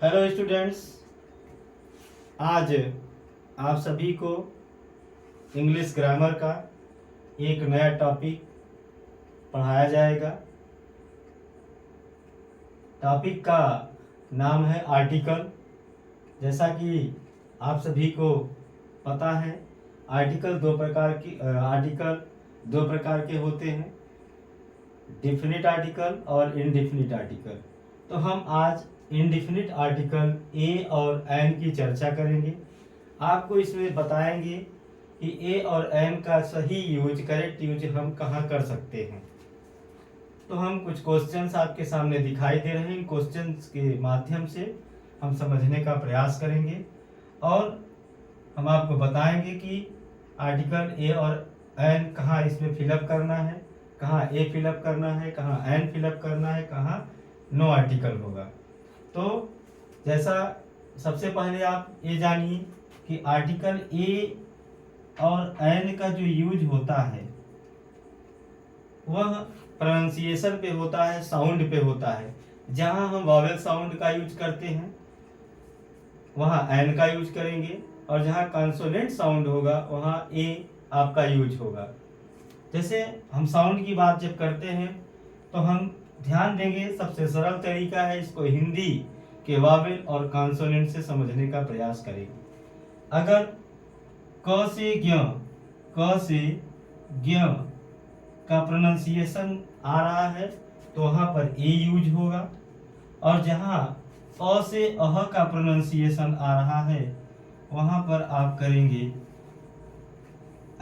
Hello students, आज आप सभी को इंग्लिश ग्रामर का एक नया टॉपिक पढ़ाया जाएगा। टॉपिक का नाम है आर्टिकल। जैसा कि आप सभी को पता है, आर्टिकल दो प्रकार के होते हैं, डिफिनिट आर्टिकल और इनडिफिनिट आर्टिकल। तो हम आज इनडिफिनिट आर्टिकल ए और एन की चर्चा करेंगे। आपको इसमें बताएंगे कि ए और एन का सही यूज, करेक्ट यूज हम कहाँ कर सकते हैं। तो हम कुछ क्वेश्चंस आपके सामने दिखाई दे रहे हैं। इन क्वेश्चंस के माध्यम से हम समझने का प्रयास करेंगे और हम आपको बताएंगे कि आर्टिकल ए और एन कहाँ इसमें फिलअप करना है, कहाँ ए फिलअप करना है, कहाँ एन फिलअप करना है, कहाँ नो आर्टिकल होगा। तो जैसा सबसे पहले आप ये जानिए कि आर्टिकल ए और एन का जो यूज होता है वह प्रोनाउंसिएशन पे होता है, साउंड पे होता है। जहां हम वॉवेल साउंड का यूज करते हैं वहां एन का यूज करेंगे, और जहां कॉन्सोनेंट साउंड होगा वहां ए आपका यूज होगा। जैसे हम साउंड की बात जब करते हैं तो हम ध्यान देंगे, सबसे सरल तरीका है, इसको हिंदी के वावेल और कॉन्सोनेंट से समझने का प्रयास करेंगे। अगर क से ज्ञ का प्रोनाउंसिएशन आ रहा है तो वहां पर ए यूज होगा, और जहां अ से अह का प्रोनाउंसिएशन आ रहा है वहां पर आप करेंगे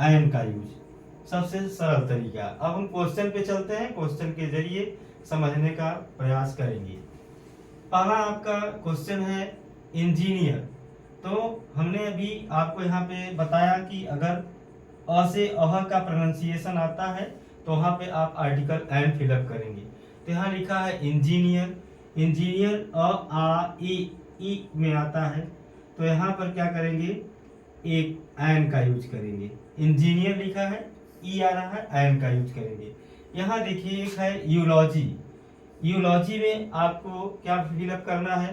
एन का यूज। सबसे सरल तरीका। अब हम क्वेश्चन पे चलते हैं, क्वेश्चन के जरिए समझने का प्रयास करेंगे। पहला आपका क्वेश्चन है इंजीनियर। तो हमने अभी आपको यहाँ पे बताया कि अगर अ से अह का प्रोनाउंसिएशन आता है तो वहाँ पे आप आर्टिकल एन फिलअप करेंगे। तो यहाँ लिखा है इंजीनियर, इंजीनियर अ आ ई में आता है, तो यहाँ पर क्या करेंगे, एक एन का यूज करेंगे। इंजीनियर लिखा है, ई आ रहा है, एन का यूज करेंगे। यहाँ देखिए एक है यूलॉजी। यूलॉजी में आपको क्या फिलअप करना है,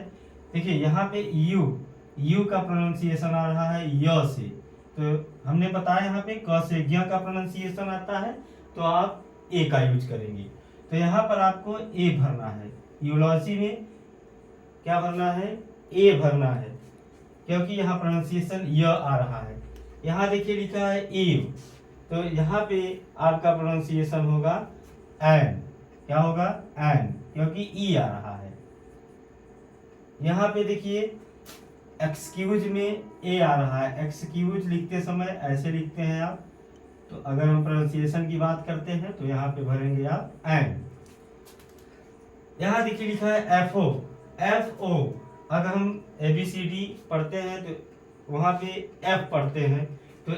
देखिए यहाँ पे यू का प्रोनाउंसिएशन आ रहा है य से, तो हमने बताया यहाँ पे क से ज्ञ का प्रोनाउंसिएशन आता है तो आप ए का यूज करेंगे। तो यहाँ पर आपको ए भरना है, यूलॉजी में क्या भरना है, ए भरना है, क्योंकि यहाँ प्रोनाउंसिएशन य आ रहा है। यहाँ देखिए लिखा है एव, तो यहाँ पे आपका प्रोनाउंसिएशन होगा एन। क्या होगा, एन, क्योंकि ई आ रहा है। यहाँ पे देखिए एक्सक्यूज में ए आ रहा है, एक्सक्यूज लिखते समय ऐसे लिखते हैं आप, तो अगर हम प्रोनाउंसिएशन की बात करते हैं तो यहाँ पे भरेंगे आप एन। यहाँ देखिए लिखा है एफ ओ। अगर हम ABCD पढ़ते हैं तो वहाँ पे एफ पढ़ते हैं, तो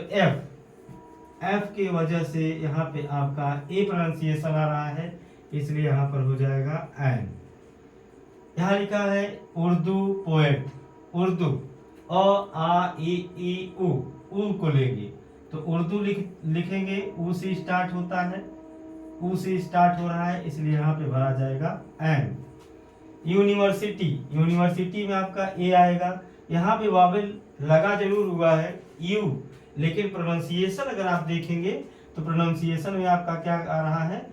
एफ की वजह से यहाँ पे आपका ए प्रोनाउंसिएशन आ रहा है, इसलिए यहाँ पर हो जाएगा एन। यहाँ लिखा है उर्दू पोएट, उर्दू अ आ ई उ को लेंगे, तो उर्दू लिखेंगे, उ से स्टार्ट होता है, उ से स्टार्ट हो रहा है, इसलिए यहाँ पे भरा जाएगा एन। यूनिवर्सिटी, यूनिवर्सिटी में आपका ए आएगा। यहाँ पे वावेल लगा जरूर हुआ है यू, लेकिन प्रोनाउंसिएशन अगर आप देखेंगे तो प्रोनाउंसिएशन में आपका क्या आ रहा है,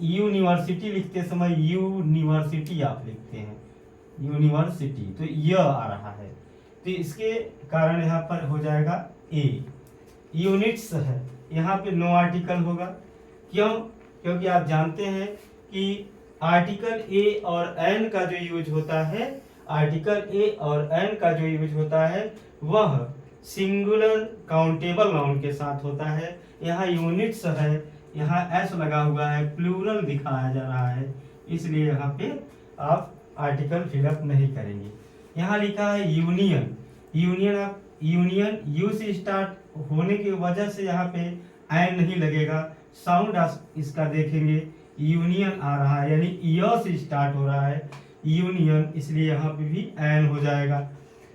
यूनिवर्सिटी लिखते समय यूनिवर्सिटी आप लिखते हैं, यूनिवर्सिटी, तो य आ रहा है, तो इसके कारण यहाँ पर हो जाएगा ए। यूनिट्स है, यहाँ पे नो आर्टिकल होगा। क्यों, क्योंकि आप जानते हैं कि आर्टिकल ए और एन का जो यूज होता है, आर्टिकल ए और एन का जो यूज होता है वह सिंगुलर काउंटेबल नाउन के साथ होता है। यहाँ यूनिट्स है, यहाँ एस लगा हुआ है, प्लूरल दिखाया जा रहा है, इसलिए यहाँ पे आप आर्टिकल फिलअप नहीं करेंगे। यहाँ लिखा है यूनियन, यूनियन यू से स्टार्ट होने की वजह से यहाँ पे एन नहीं लगेगा। साउंड इसका देखेंगे, यूनियन आ रहा है, यानी य से स्टार्ट हो रहा है यूनियन, इसलिए यहाँ पे भी एन हो जाएगा।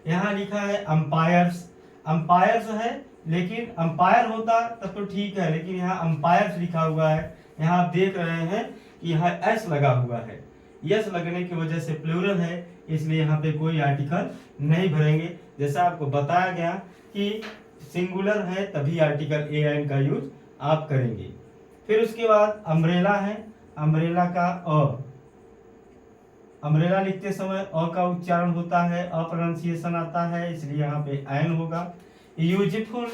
यहाँ लिखा है अंपायर्स, अंपायर्स है, लेकिन अंपायर होता तब तो ठीक है, लेकिन यहाँ अंपायर्स लिखा हुआ है। यहाँ आप देख रहे हैं कि यहाँ एस लगा हुआ है, यस लगने की वजह से प्लूरल है, इसलिए यहाँ पे कोई आर्टिकल नहीं भरेंगे। जैसा आपको बताया गया कि सिंगुलर है तभी आर्टिकल ए एन का यूज आप करेंगे। फिर उसके बाद अम्ब्रेला है, अम्ब्रेला का अम्ब्रेला लिखते समय अ का उच्चारण होता है, अप्रोनाउंसिएशन आता है, इसलिए यहाँ पे एन होगा। यूजफुल,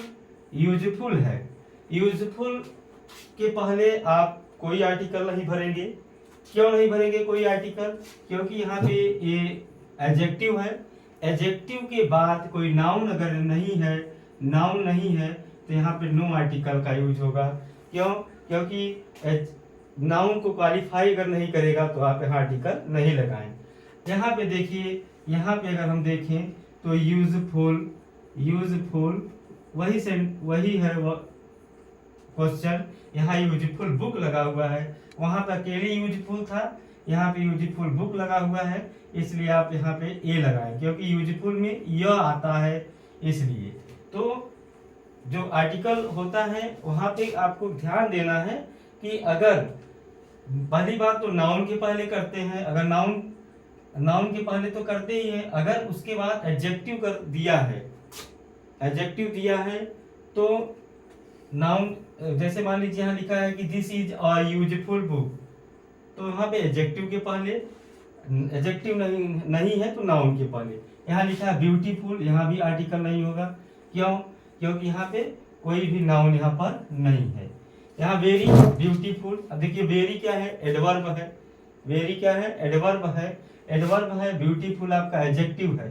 यूजफुल है, यूजफुल के पहले आप कोई आर्टिकल नहीं भरेंगे। क्यों नहीं भरेंगे कोई आर्टिकल? क्योंकि यहाँ पे ये एडजेक्टिव है, एडजेक्टिव के बाद कोई नाउन अगर नहीं है, नाउन नहीं है, तो यहाँ पे नो आर्टिकल का यूज होगा। क्यों? क्योंकि नाउन को क्वालिफाई अगर नहीं करेगा तो आप यहाँ आर्टिकल नहीं लगाएं। यहाँ पे देखिए, यहाँ पे अगर हम देखें तो यूजफुल, यूजफुल वही है वो क्वेश्चन। यहाँ यूजफुल बुक लगा हुआ है, वहां पे अकेले यूजफुल था, यहाँ पे यूजफुल बुक लगा हुआ है, इसलिए आप यहाँ पे ए लगाएं, क्योंकि यूजफुल में य आता है इसलिए। तो जो आर्टिकल होता है वहां पे आपको ध्यान देना है कि अगर पहली बात तो नाउन के पहले करते हैं, अगर नाउन के पहले तो करते ही हैं, अगर उसके बाद एडजेक्टिव कर दिया है, एडजेक्टिव दिया है तो नाउन, जैसे मान लीजिए यहाँ लिखा है कि this is a useful book, तो यहाँ पे एडजेक्टिव के पहले, एडजेक्टिव नहीं है तो नाउन के पहले। यहाँ लिखा है ब्यूटीफुल, यहाँ भी आर्टिकल नहीं होगा। क्यों? क्योंकि यहाँ पे कोई भी नाउन यहाँ पर नहीं है। यहाँ वेरी, ब्यूटीफुल, अब देखिए वेरी क्या है? एडवर्ब है। वेरी क्या है? एडवर्ब है। एडवर्ब है, ब्यूटीफुल आपका एडजेक्टिव है,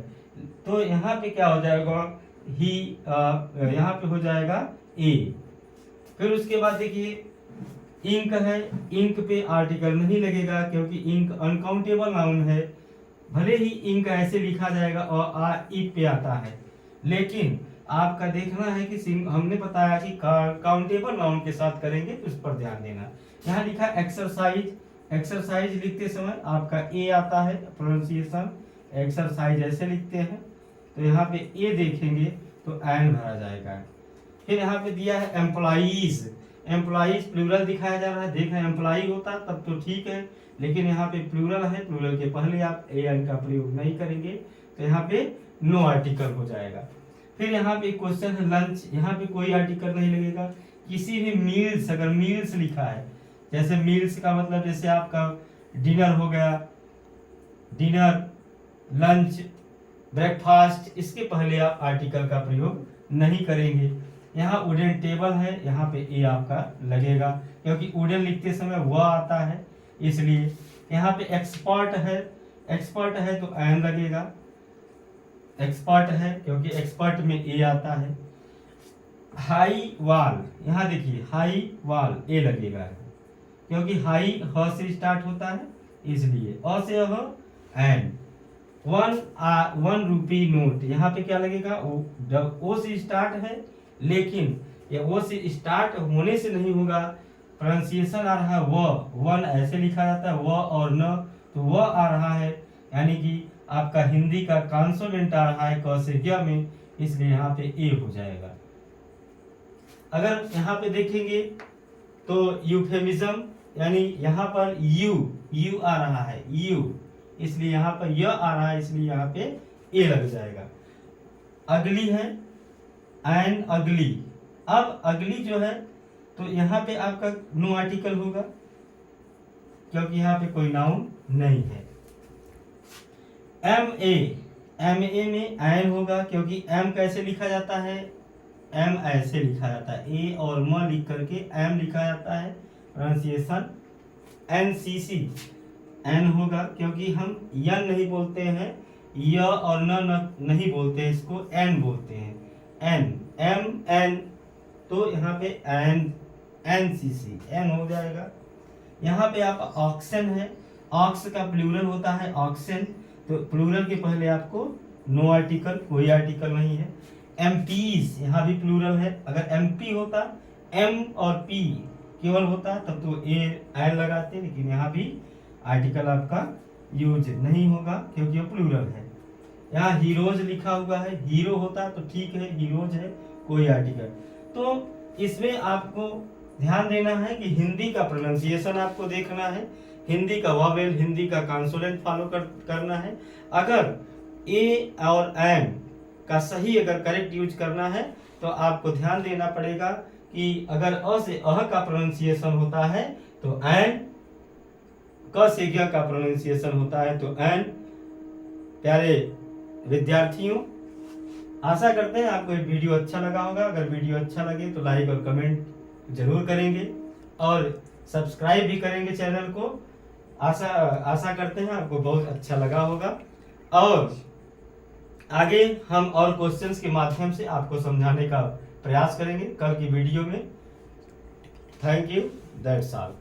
तो यहाँ पे क्या हो जाएगा? ही, यहाँ पे हो जाएगा ए। फिर उसके बाद देखिए इंक है, इंक पे आर्टिकल नहीं लगेगा क्योंकि इंक अनकाउंटेबल नाउन है। भले ही इंक ऐसे लिखा जाएगा और आ ई पे आता है, लेकिन आपका देखना है कि हमने बताया कि काउंटेबल नाउन के साथ करेंगे तो उस पर ध्यान देना। यहाँ लिखा एक्सरसाइज, एक्सरसाइज लिखते समय आपका ए आता है, प्रोनाउंसिएशन एक्सरसाइज ऐसे लिखते हैं, तो यहाँ पे ए देखेंगे तो एन भरा जाएगा। फिर यहाँ पे दिया है एम्प्लॉइज, एम्प्लॉइज प्लूरल दिखाया जा रहा है। देखा एम्प्लॉई होता तब तो ठीक है, लेकिन यहाँ पे प्लूरल है, प्लूरल के पहले आप ए एन का प्रयोग नहीं करेंगे, तो यहाँ पे नो आर्टिकल हो जाएगा। फिर यहाँ पे क्वेश्चन है लंच, यहाँ पे कोई आर्टिकल नहीं लगेगा। किसी भी मील्स, अगर मील्स लिखा है, जैसे मील्स का मतलब जैसे आपका डिनर हो गया, डिनर, लंच, ब्रेकफास्ट, इसके पहले आप आर्टिकल का प्रयोग नहीं करेंगे। यहाँ वुडन टेबल है, यहाँ पे ए आपका लगेगा क्योंकि वुडन लिखते समय वह आता है, इसलिए। यहाँ पे एक्सपर्ट है, एक्सपर्ट है तो एन लगेगा, एक्सपर्ट है क्योंकि एक्सपर्ट में ए आता है। हाई वाल, यहाँ देखिए हाई वाल ए लगेगा क्योंकि हाई ह से स्टार्ट होता है, इसलिए अ से ह एन। 1 रुपी नोट, यहाँ पे क्या लगेगा? ओ से स्टार्ट है, लेकिन ये ओ से स्टार्ट होने से नहीं होगा, प्रोनाउंसिएशन आ रहा है वन ऐसे लिखा जाता है, व और न, तो वह आ रहा है, यानी कि आपका हिंदी का कॉन्सोनेंट आ रहा है क से ग में, इसलिए यहाँ पे ए हो जाएगा। अगर यहाँ पे देखेंगे तो यूफेमिज्म, यानी यहाँ पर यू आ रहा है, यू, इसलिए यहाँ पर य आ रहा है, इसलिए यहाँ पे ए लग जाएगा। अगली है एन अगली। अब अगली जो है तो यहाँ पे आपका नो आर्टिकल होगा क्योंकि यहाँ पे कोई नाउन नहीं है। एम ए में एन होगा क्योंकि एम कैसे लिखा जाता है? एम ऐसे लिखा जाता है, ए और म लिख करके एम लिखा जाता है, प्रोनाउंसिएशन एनसीसी एन होगा क्योंकि हम यन नहीं बोलते हैं, य और न नहीं बोलते हैं, इसको एन बोलते हैं, एन, एम एन, तो यहाँ पे एन, एनसीसी एन हो जाएगा। यहाँ पे आप ऑक्सन है, ऑक्स का प्लूरल होता है ऑक्सन, तो प्लूरल के पहले आपको नो आर्टिकल, कोई आर्टिकल नहीं है। एमपीज, यहाँ भी प्लूरल है, अगर एमपी होता, एम और पी केवल होता तब तो ए एन लगाते, लेकिन यहाँ भी आर्टिकल आपका यूज नहीं होगा क्योंकि वो प्लूरल है। यहाँ हीरोज लिखा हुआ है, हीरो होता तो ठीक है, हीरोज है, कोई आर्टिकल। तो इसमें आपको ध्यान देना है कि हिंदी का प्रोनाउंसिएशन आपको देखना है, हिंदी का वॉवेल, हिंदी का कॉन्सोनेंट फॉलो करना है। अगर ए और एन का सही अगर करेक्ट यूज करना है तो आपको ध्यान देना पड़ेगा कि अगर अ से अह का प्रोनाउंसिएशन होता है तो एन, क से ग का प्रोनाउंसिएशन होता है तो एन। प्यारे विद्यार्थियों, आशा करते हैं आपको ये वीडियो अच्छा लगा होगा। अगर वीडियो अच्छा लगे तो लाइक और कमेंट जरूर करेंगे और सब्सक्राइब भी करेंगे चैनल को। आशा करते हैं आपको बहुत अच्छा लगा होगा और आगे हम और क्वेश्चंस के माध्यम से आपको समझाने का प्रयास करेंगे कल की वीडियो में। Thank you, that's all.